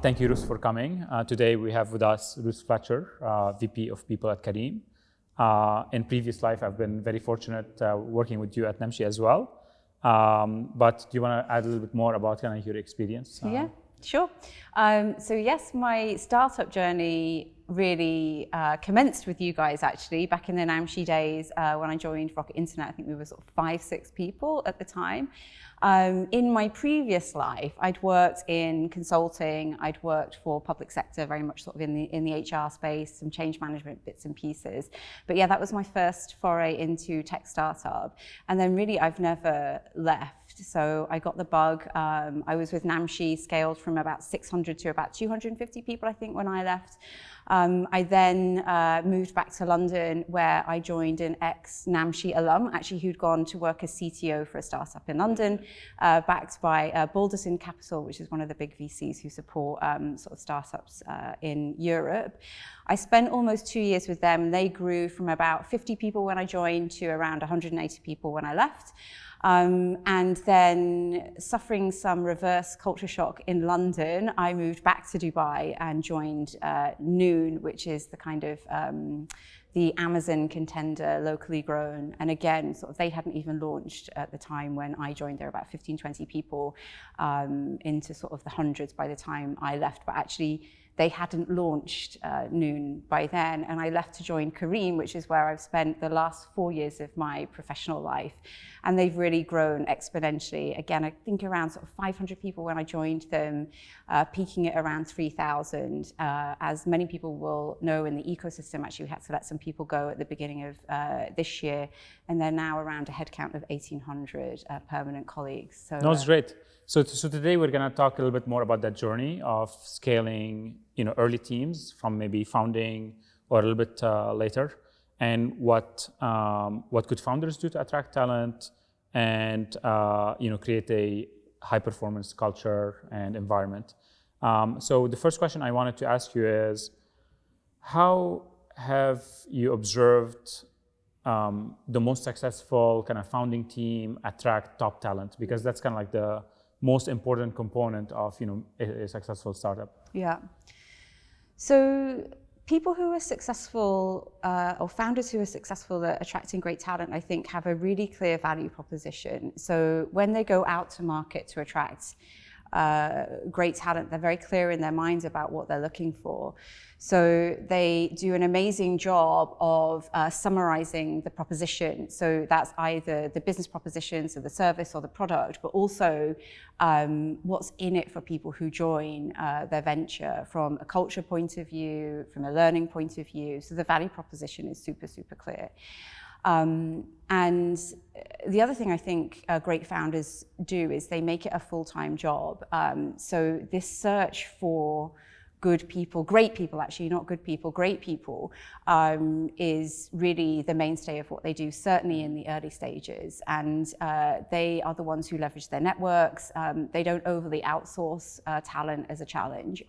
Thank you, Ruth, for coming. Today we have with us Ruth Fletcher, VP of People at Careem. In previous life, I've been very fortunate working with you at Namshi as well. But do you want to add a little bit more about kind of your experience? Yeah, sure. So yes, my startup journey really commenced with you guys actually back in the Namshi days when I joined Rocket Internet. I think we were sort of 5-6 people at the time. In my previous life, I'd worked in consulting. I'd worked for public sector, very much sort of in the HR space, some change management bits and pieces. But yeah, that was my first foray into tech startup. And then really, I've never left. So I got the bug. I was with Namshi, scaled from about 600 to about 250 people, I think, when I left. I then moved back to London, where I joined an ex-Namshi alum, actually, who'd gone to work as CTO for a startup in London, backed by Balderson Capital, which is one of the big VCs who support sort of startups in Europe. I spent almost 2 years with them. They grew from about 50 people when I joined to around 180 people when I left. And then, suffering some reverse culture shock in London, I moved back to Dubai and joined Noon, which is the kind of the Amazon contender, locally grown. And again, sort of they hadn't even launched at the time when I joined. There were about 15, 20 people into sort of the hundreds by the time I left. But actually, they hadn't launched Noon by then, and I left to join Careem, which is where I've spent the last 4 years of my professional life. And they've really grown exponentially. Again, I think around sort of 500 people when I joined them, peaking at around 3,000. As many people will know, in the ecosystem, actually, we had to let some people go at the beginning of this year, and they're now around a headcount of 1,800 permanent colleagues. So that's great. So today we're going to talk a little bit more about that journey of scaling, early teams from maybe founding or a little bit later, and what could founders do to attract talent and create a high performance culture and environment. So the first question I wanted to ask you is, how have you observed the most successful kind of founding team attract top talent? Because that's kind of like the most important component of a successful startup. Yeah. So people who are successful or founders who are successful at attracting great talent, I think, have a really clear value proposition. So when they go out to market to attract great talent, they're very clear in their minds about what they're looking for. So they do an amazing job of summarizing the proposition. So that's either the business proposition, so the service or the product, but also what's in it for people who join their venture from a culture point of view, from a learning point of view. So the value proposition is super, super clear. And the other thing I think great founders do is they make it a full-time job. So this search for good people, great people actually, not good people, great people, is really the mainstay of what they do, certainly in the early stages. And they are the ones who leverage their networks. They don't overly outsource talent as a challenge.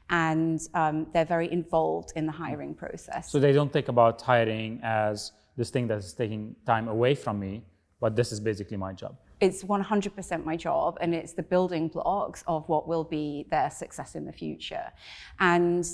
And they're very involved in the hiring process. So they don't think about hiring as this thing that's taking time away from me, but this is basically my job. It's 100% my job, and it's the building blocks of what will be their success in the future. And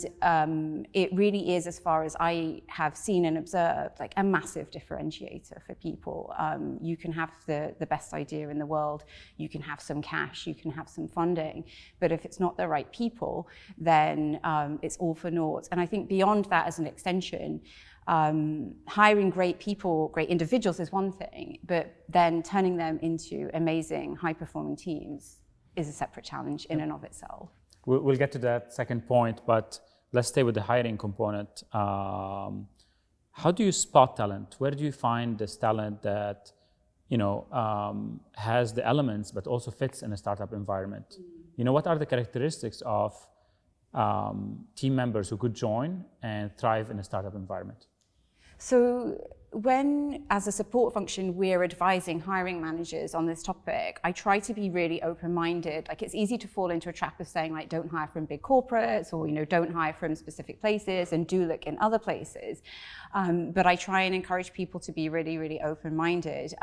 it really is, as far as I have seen and observed, like a massive differentiator for people. You can have the best idea in the world, you can have some cash, you can have some funding, but if it's not the right people, then it's all for naught. And I think beyond that, as an extension, hiring great people, great individuals is one thing, but then turning them into amazing, high-performing teams is a separate challenge in and of itself. We'll get to that second point, but let's stay with the hiring component. How do you spot talent? Where do you find this talent that has the elements but also fits in a startup environment? What are the characteristics of team members who could join and thrive in a startup environment? So when, as a support function, we're advising hiring managers on this topic, I try to be really open-minded. Like, it's easy to fall into a trap of saying, like, don't hire from big corporates, or, don't hire from specific places, and do look in other places. But I try and encourage people to be really, really open-minded.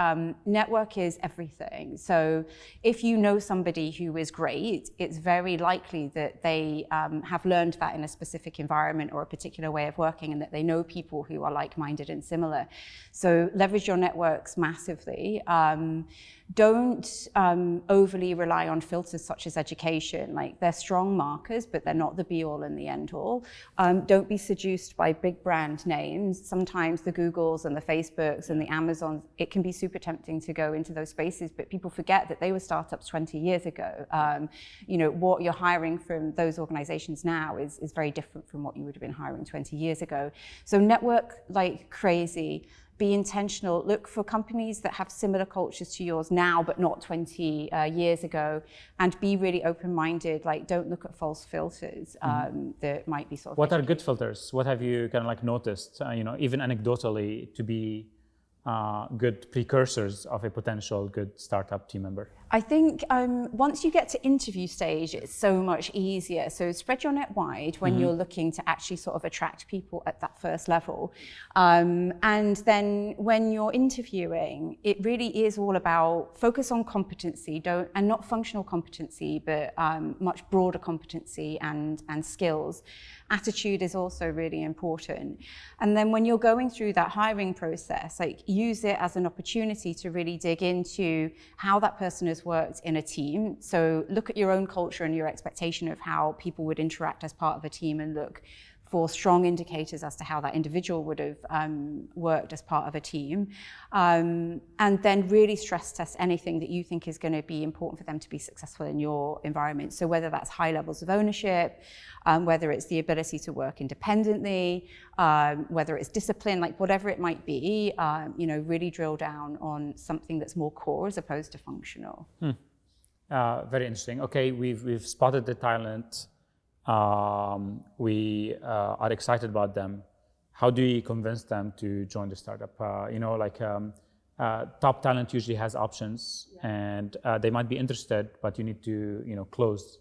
Network is everything. So if you know somebody who is great, it's very likely that they have learned that in a specific environment or a particular way of working, and that they know people who are like-minded and similar. So leverage your networks massively. Don't overly rely on filters such as education. Like, they're strong markers, but they're not the be-all and the end-all. Don't be seduced by big brand names. Sometimes the Googles and the Facebooks and the Amazons, it can be super tempting to go into those spaces, but people forget that they were startups 20 years ago. What you're hiring from those organizations now is very different from what you would have been hiring 20 years ago. So network like crazy. Be intentional. Look for companies that have similar cultures to yours now, but not 20 years ago, and be really open-minded. Like, don't look at false filters that might be sort of. What are good filters? What have you kind of like noticed, even anecdotally, to be good precursors of a potential good startup team member? I think once you get to interview stage, it's so much easier. So spread your net wide when you're looking to actually sort of attract people at that first level. And then when you're interviewing, it really is all about focus on competency, and not functional competency, but much broader competency and skills. Attitude is also really important. And then when you're going through that hiring process, like, use it as an opportunity to really dig into how that person has worked in a team. So look at your own culture and your expectation of how people would interact as part of a team, and look for strong indicators as to how that individual would have worked as part of a team. And then really stress test anything that you think is going to be important for them to be successful in your environment. So whether that's high levels of ownership, whether it's the ability to work independently, whether it's discipline, like whatever it might be, really drill down on something that's more core as opposed to functional. Very interesting. Okay, we've spotted the talent. We are excited about them. How do we convince them to join the startup? Top talent usually has options, and they might be interested, but you need to, close.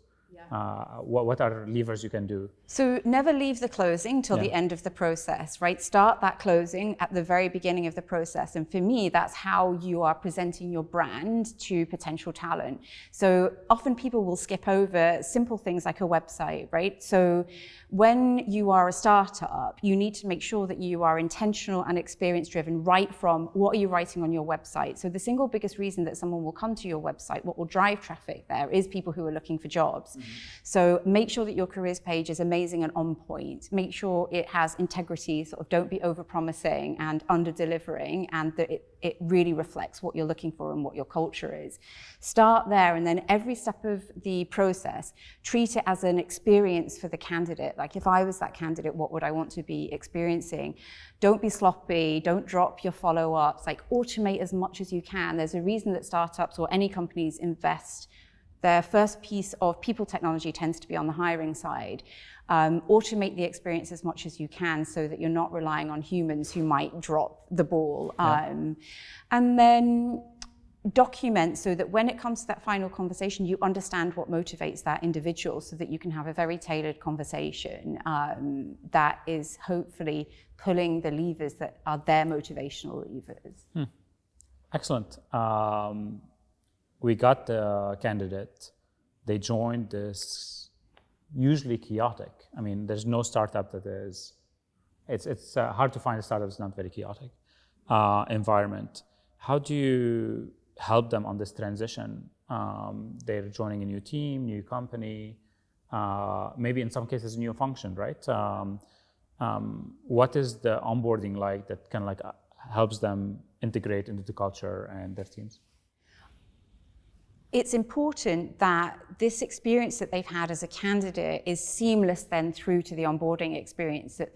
What are levers you can do? So never leave the closing till the end of the process, right? Start that closing at the very beginning of the process. And for me, that's how you are presenting your brand to potential talent. So often people will skip over simple things like a website, right? So when you are a startup, you need to make sure that you are intentional and experience driven right from what are you writing on your website. So the single biggest reason that someone will come to your website, what will drive traffic there, is people who are looking for jobs. So make sure that your careers page is amazing and on point. Make sure it has integrity, sort of don't be over-promising and under-delivering, and that it really reflects what you're looking for and what your culture is. Start there, and then every step of the process, treat it as an experience for the candidate. Like, if I was that candidate, what would I want to be experiencing? Don't be sloppy, don't drop your follow-ups, like automate as much as you can. There's a reason that startups or any companies invest. Their first piece of people technology tends to be on the hiring side. Automate the experience as much as you can so that you're not relying on humans who might drop the ball. And then document so that when it comes to that final conversation, you understand what motivates that individual, so that you can have a very tailored conversation that is hopefully pulling the levers that are their motivational levers. Excellent. We got the candidate. They joined this usually chaotic. I mean, there's no startup that is. It's hard to find a startup that's not very chaotic environment. How do you help them on this transition? They're joining a new team, new company, maybe in some cases a new function, right? What is the onboarding like that kind of like helps them integrate into the culture and their teams? it's important that this experience that they've had as a candidate is seamless then through to the onboarding experience, that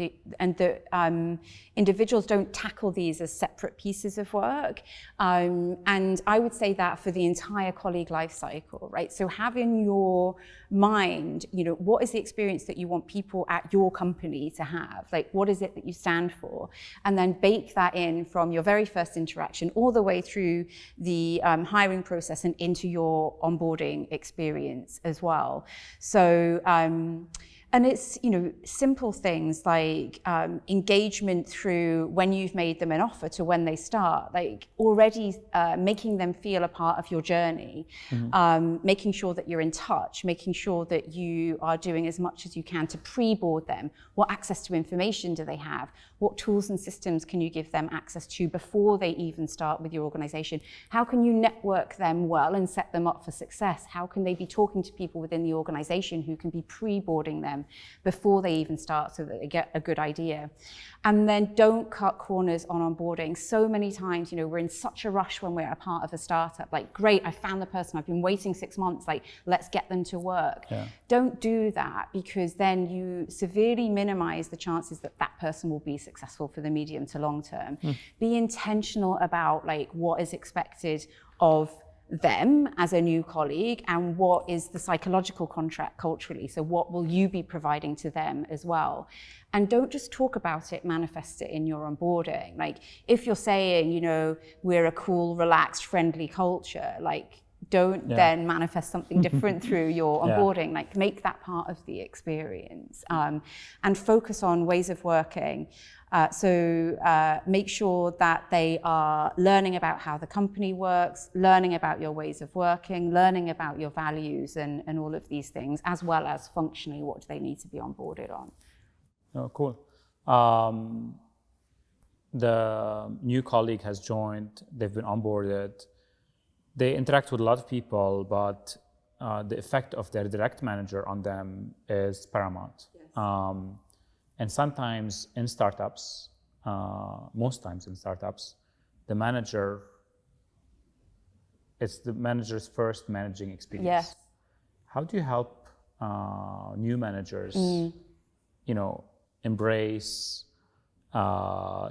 individuals don't tackle these as separate pieces of work. And I would say that for the entire colleague life cycle, right? So have in your mind, what is the experience that you want people at your company to have? Like, what is it that you stand for? And then bake that in from your very first interaction all the way through the hiring process and into your onboarding experience as well. So, and it's, simple things like engagement through when you've made them an offer to when they start, like already making them feel a part of your journey, making sure that you're in touch, making sure that you are doing as much as you can to pre-board them. What access to information do they have? What tools and systems can you give them access to before they even start with your organization? How can you network them well and set them up for success? How can they be talking to people within the organization who can be pre-boarding them before they even start so that they get a good idea? And then don't cut corners on onboarding. So many times, we're in such a rush when we're a part of a startup, like, great, I found the person, I've been waiting 6 months, like, let's get them to work. Yeah. Don't do that, because then you severely minimize the chances that that person will be successful for the medium to long term. Be intentional about like what is expected of them as a new colleague and what is the psychological contract culturally. So what will you be providing to them as well? And don't just talk about it, manifest it in your onboarding. Like if you're saying, we're a cool, relaxed, friendly culture, like don't then manifest something different through your onboarding. Like make that part of the experience, and focus on ways of working. So make sure that they are learning about how the company works, learning about your ways of working, learning about your values and all of these things, as well as functionally what do they need to be onboarded on. Oh, cool. The new colleague has joined, they've been onboarded. They interact with a lot of people, but the effect of their direct manager on them is paramount. Yes. And sometimes in startups, most times in startups, it's the manager's first managing experience. Yes. How do you help new managers, embrace,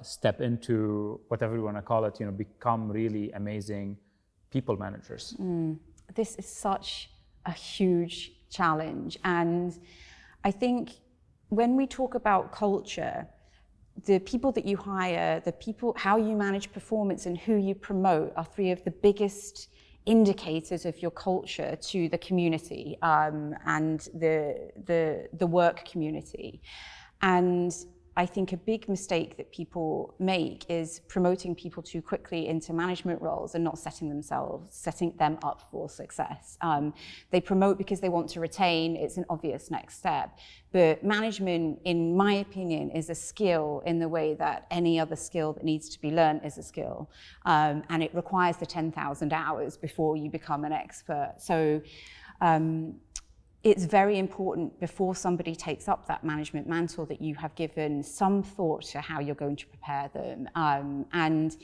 step into whatever you want to call it, become really amazing people managers? This is such a huge challenge. And I think when we talk about culture, the people that you hire, how you manage performance and who you promote are three of the biggest indicators of your culture to the community and the work community. And I think a big mistake that people make is promoting people too quickly into management roles and not setting them up for success. They promote because they want to retain. It's an obvious next step. But management, in my opinion, is a skill in the way that any other skill that needs to be learned is a skill. And it requires the 10,000 hours before you become an expert. So it's very important before somebody takes up that management mantle that you have given some thought to how you're going to prepare them. And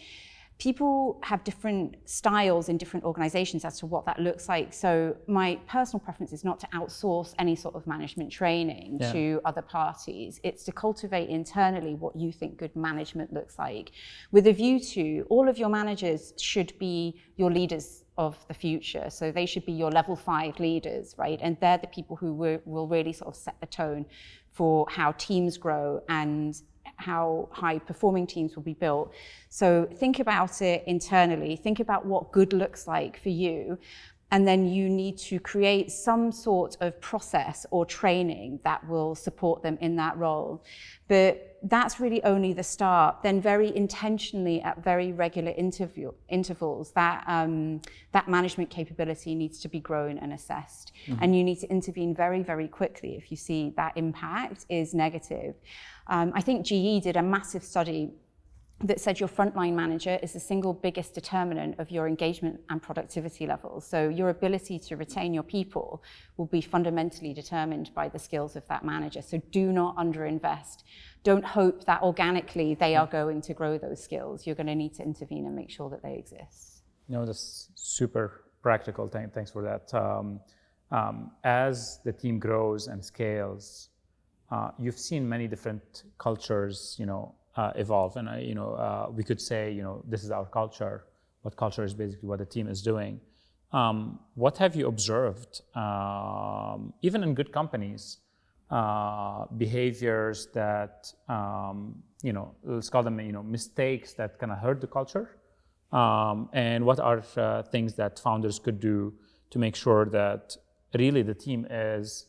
people have different styles in different organizations as to what that looks like. So my personal preference is not to outsource any sort of management training to other parties. It's to cultivate internally what you think good management looks like, with a view to all of your managers should be your leaders of the future. So they should be your level 5 leaders, right? And they're the people who will really sort of set the tone for how teams grow and how high performing teams will be built. So think about it internally, think about what good looks like for you. And then you need to create some sort of process or training that will support them in that role. But that's really only the start. Then very intentionally at very regular intervals, that management capability needs to be grown and assessed. Mm-hmm. And you need to intervene very, very quickly if you see that impact is negative. I think GE did a massive study that said your frontline manager is the single biggest determinant of your engagement and productivity levels. So your ability to retain your people will be fundamentally determined by the skills of that manager. So do not underinvest. Don't hope that organically they are going to grow those skills. You're going to need to intervene and make sure that they exist. That's super practical. Thanks for that. As the team grows and scales, you've seen many different cultures, evolve, and we could say, this is our culture. What culture is basically what the team is doing. What have you observed, even in good companies, behaviors that, let's call them, mistakes that kind of hurt the culture? And what are things that founders could do to make sure that really the team is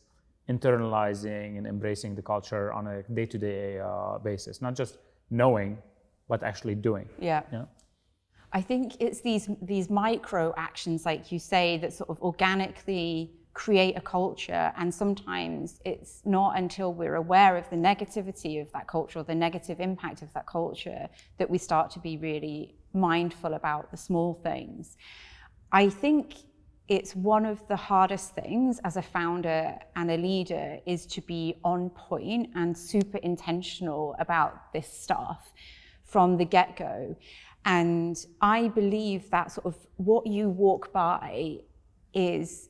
internalizing and embracing the culture on a day-to-day basis, not just knowing, but actually doing? Yeah. I think it's these micro actions, like you say, that sort of organically create a culture. And sometimes it's not until we're aware of the negativity of that culture or the negative impact of that culture that we start to be really mindful about the small things. I think it's one of the hardest things as a founder and a leader is to be on point and super intentional about this stuff from the get-go. And I believe that sort of what you walk by is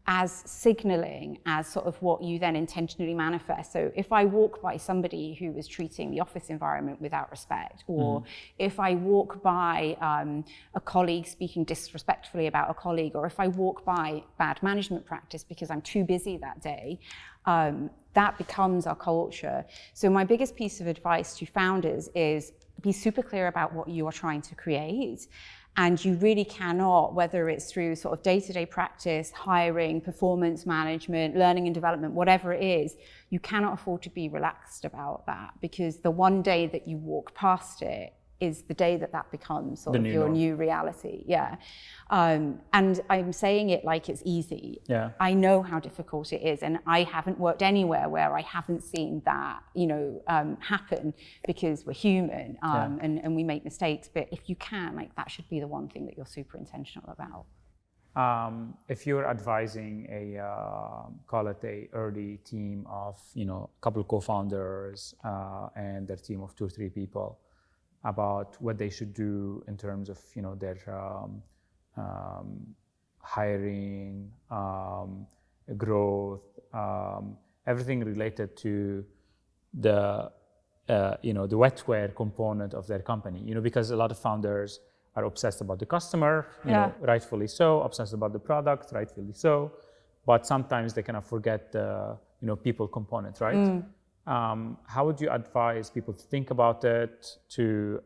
as signaling as sort of what you then intentionally manifest. So if I walk by somebody who is treating the office environment without respect, or if I walk by a colleague speaking disrespectfully about a colleague, or if I walk by bad management practice because I'm too busy that day, that becomes our culture. So my biggest piece of advice to founders is be super clear about what you are trying to create. And you really cannot, whether it's through sort of day-to-day practice, hiring, performance management, learning and development, whatever it is, you cannot afford to be relaxed about that, because the one day that you walk past it is the day that becomes sort of your new reality. And I'm saying it like it's easy. I know how difficult it is, and I haven't worked anywhere where I haven't seen that, happen, because we're human, and we make mistakes. But if you can, that should be the one thing that you're super intentional about. If you're advising call it a early team of, a couple of co-founders and their team of 2 or 3 people, about what they should do in terms of, their hiring, growth, everything related to the, the wetware component of their company, because a lot of founders are obsessed about the customer, rightfully so, obsessed about the product, rightfully so, but sometimes they kind of forget the, people component, right? How would you advise people to think about it, to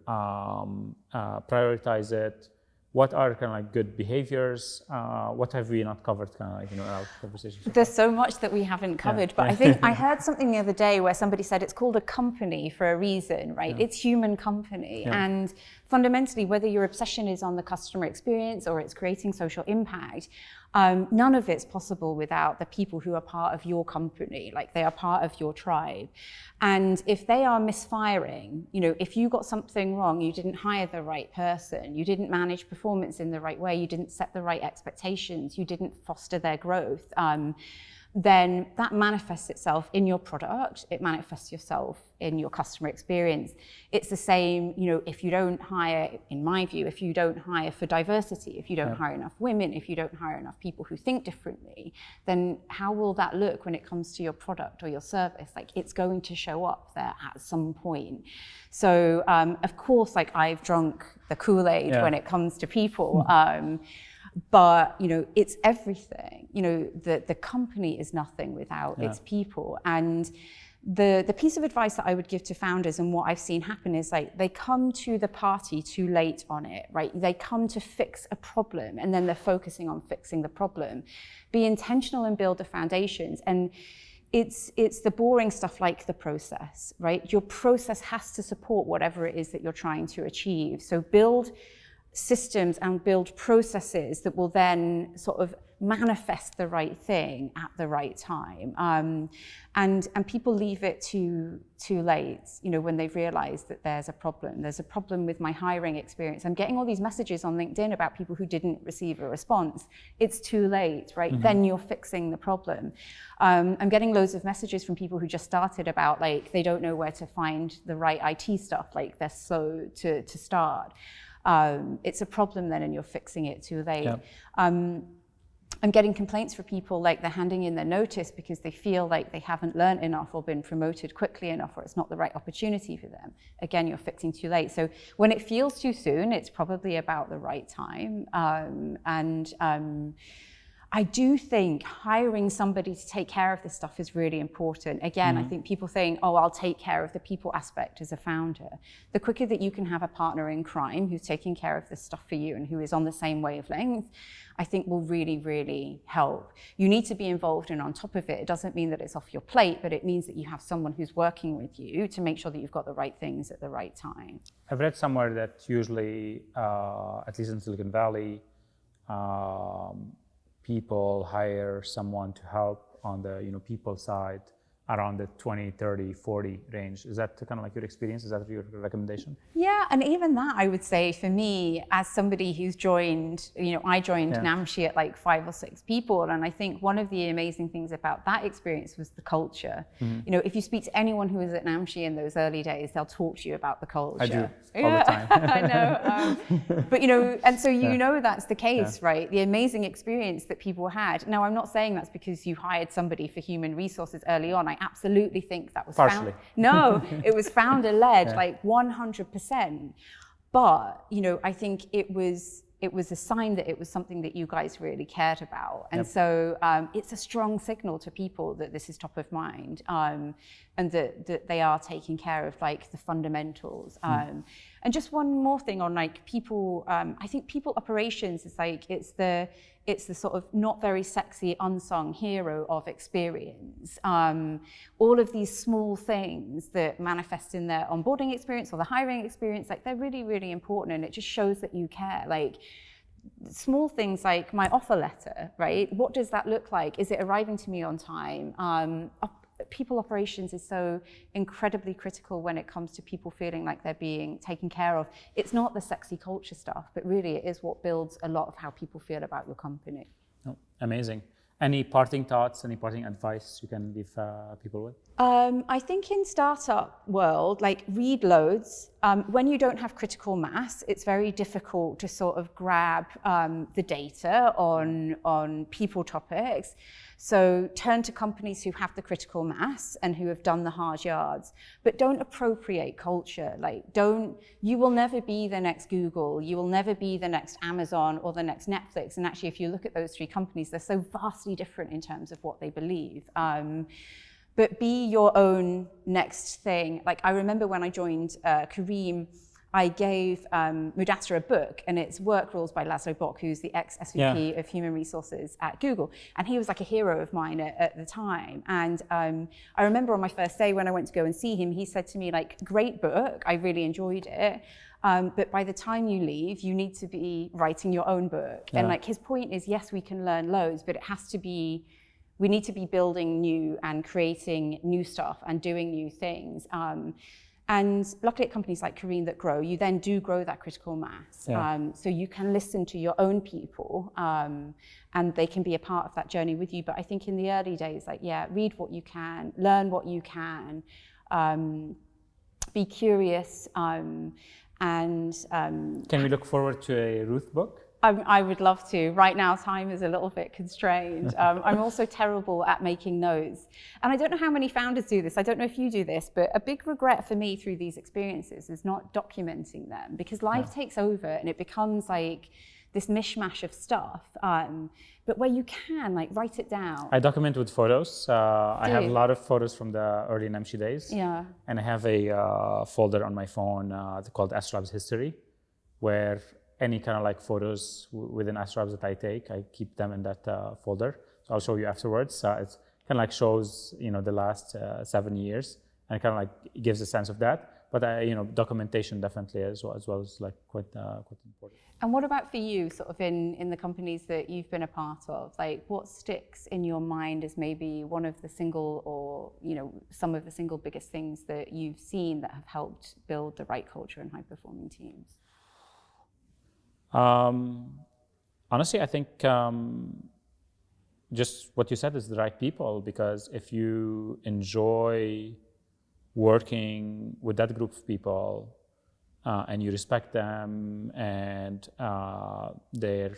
prioritize it? What are kind of good behaviors? What have we not covered in our conversation? There's so much that we haven't covered, but I think I heard something the other day where somebody said it's called a company for a reason, right? It's human company. And fundamentally, whether your obsession is on the customer experience or it's creating social impact, none of it's possible without the people who are part of your company, they are part of your tribe. And if they are misfiring, if you got something wrong, you didn't hire the right person, you didn't manage performance in the right way, you didn't set the right expectations, you didn't foster their growth, then that manifests itself in your product, it manifests yourself in your customer experience. It's the same, if you don't hire, in my view, if you don't hire for diversity, if you don't hire enough women, if you don't hire enough people who think differently, then how will that look when it comes to your product or your service? It's going to show up there at some point. So, of course, I've drunk the Kool-Aid when it comes to people. But, it's everything. The company is nothing without its people. And the piece of advice that I would give to founders, and what I've seen happen, is they come to the party too late on it, right? They come to fix a problem, and then they're focusing on fixing the problem. Be intentional and build the foundations. And it's the boring stuff, like the process, right? Your process has to support whatever it is that you're trying to achieve. So build systems and build processes that will then sort of manifest the right thing at the right time. And people leave it too late, when they've realized that there's a problem. There's a problem with my hiring experience. I'm getting all these messages on LinkedIn about people who didn't receive a response. It's too late, right? Then you're fixing the problem. I'm getting loads of messages from people who just started about they don't know where to find the right IT stuff, they're slow to start. it's a problem then and you're fixing it too late. Yeah. I'm getting complaints for people like they're handing in their notice because they feel like they haven't learned enough or been promoted quickly enough, or it's not the right opportunity for them. Again, you're fixing too late. So when it feels too soon, it's probably about the right time. I do think hiring somebody to take care of this stuff is really important. Again, I think people think, oh, I'll take care of the people aspect as a founder. The quicker that you can have a partner in crime who's taking care of this stuff for you and who is on the same wavelength, I think will really, really help. You need to be involved and on top of it. It doesn't mean that it's off your plate, but it means that you have someone who's working with you to make sure that you've got the right things at the right time. I've read somewhere that usually, at least in Silicon Valley, people hire someone to help on the people side around the 20, 30, 40 range. Is that kind of like your experience? Is that your recommendation? Yeah, and even that, I would say, for me, as somebody who's joined, I joined Namshi at like 5 or 6 people, and I think one of the amazing things about that experience was the culture. If you speak to anyone who was at Namshi in those early days, they'll talk to you about the culture. I do, all the time. I know. But, and so that's the case, right? The amazing experience that people had. Now, I'm not saying that's because you hired somebody for human resources early on. I absolutely think that was partially. No, it was founder-led, like 100%. But I think it was a sign that it was something that you guys really cared about, and so it's a strong signal to people that this is top of mind, and that they are taking care of like the fundamentals. And just one more thing on like people. I think people operations is like it's the sort of not very sexy unsung hero of experience. All of these small things that manifest in their onboarding experience or the hiring experience, like they're really, really important, and it just shows that you care. Like small things like my offer letter, right? What does that look like? Is it arriving to me on time? People operations is so incredibly critical when it comes to people feeling like they're being taken care of. It's not the sexy culture stuff, but really it is what builds a lot of how people feel about your company. Oh, amazing. Any parting thoughts, any parting advice you can leave people with? I think in startup world, like read loads. When you don't have critical mass, it's very difficult to sort of grab the data on people topics. So turn to companies who have the critical mass and who have done the hard yards, but don't appropriate culture. Like you will never be the next Google, you will never be the next Amazon or the next Netflix. And actually, if you look at those 3 companies, they're so vastly different in terms of what they believe. But be your own next thing. Like I remember when I joined Kareem, I gave Mudassar a book, and it's Work Rules by Laszlo Bock, who's the ex-SVP of Human Resources at Google. And he was like a hero of mine at the time. And I remember on my first day when I went to go and see him, he said to me, like, great book, I really enjoyed it. But by the time you leave, you need to be writing your own book. And like his point is, yes, we can learn loads, but it has to be, we need to be building new and creating new stuff and doing new things. And luckily at companies like Kareem that grow, you then do grow that critical mass. So you can listen to your own people and they can be a part of that journey with you. But I think in the early days, like, read what you can, learn what you can, be curious. Can we look forward to a Ruth book? I would love to. Right now, time is a little bit constrained. I'm also terrible at making notes. And I don't know how many founders do this. I don't know if you do this, but a big regret for me through these experiences is not documenting them, because life takes over and it becomes like this mishmash of stuff. But where you can, like, write it down. I document with photos. I have a lot of photos from the early Namshi days. Yeah. And I have a folder on my phone called Astrolabs History, where any kind of like photos within Astrolabs that I take, I keep them in that folder. So I'll show you afterwards. It's kind of like shows, the last 7 years, and it kind of like gives a sense of that. But documentation definitely as well is like quite important. And what about for you, sort of in the companies that you've been a part of? Like, what sticks in your mind as maybe one of the single, or some of the single biggest things that you've seen that have helped build the right culture and high-performing teams? Honestly, I think just what you said is the right people, because if you enjoy working with that group of people, and you respect them, and they're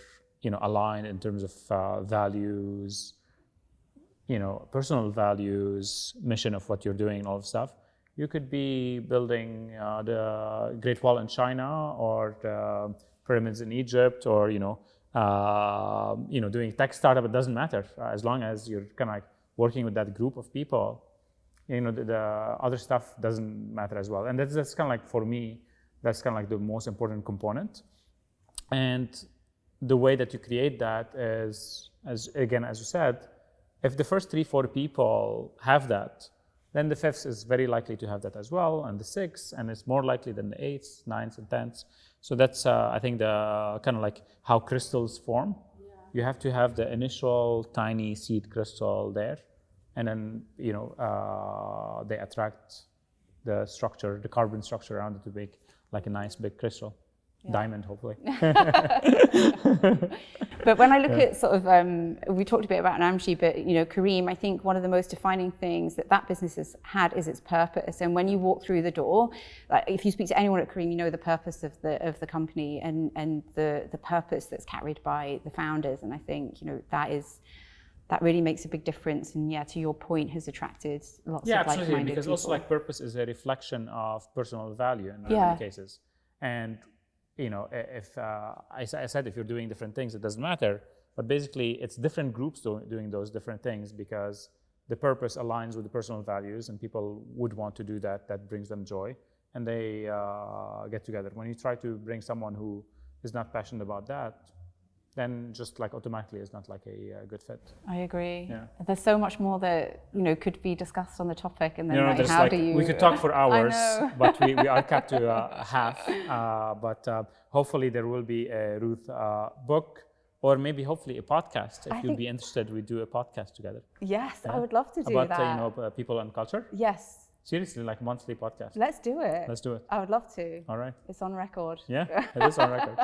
aligned in terms of values, personal values, mission of what you're doing, and all of stuff. You could be building the Great Wall in China, or the pyramids in Egypt, or doing tech startup. It doesn't matter as long as you're kind of like working with that group of people. The other stuff doesn't matter as well. And that's kind of like, for me, that's kind of like the most important component. And the way that you create that is, as you said, if the first 3-4 people have that, then the fifth is very likely to have that as well, and the sixth, and it's more likely than the eighths, ninths, and tenths. So that's, I think, the kind of like how crystals form. Yeah. You have to have the initial tiny seed crystal there, and then they attract the structure, the carbon structure around it to make like a nice big crystal. Yeah. Diamond, hopefully. But when I look at sort of, we talked a bit about Namshi, but Kareem, I think one of the most defining things that business has had is its purpose. And when you walk through the door, like if you speak to anyone at Kareem, the purpose of the company and the purpose that's carried by the founders. And I think that really makes a big difference. And to your point, has attracted lots of like-minded absolutely, because people. also like purpose is a reflection of personal value in many cases. And if I said if you're doing different things, it doesn't matter. But basically, it's different groups doing those different things because the purpose aligns with the personal values, and people would want to do that. That brings them joy, and they get together. When you try to bring someone who is not passionate about that, then just like automatically it's not like a good fit. I agree. Yeah. There's so much more that could be discussed on the topic, and then how do you? We could talk for hours, but we are capped to half. But hopefully there will be a Ruth book, or maybe hopefully a podcast. If you'd be interested, we do a podcast together. Yes, I would love to do that. About people and culture. Yes. Seriously, like monthly podcast. Let's do it. Let's do it. I would love to. All right. It's on record. Yeah, it is on record.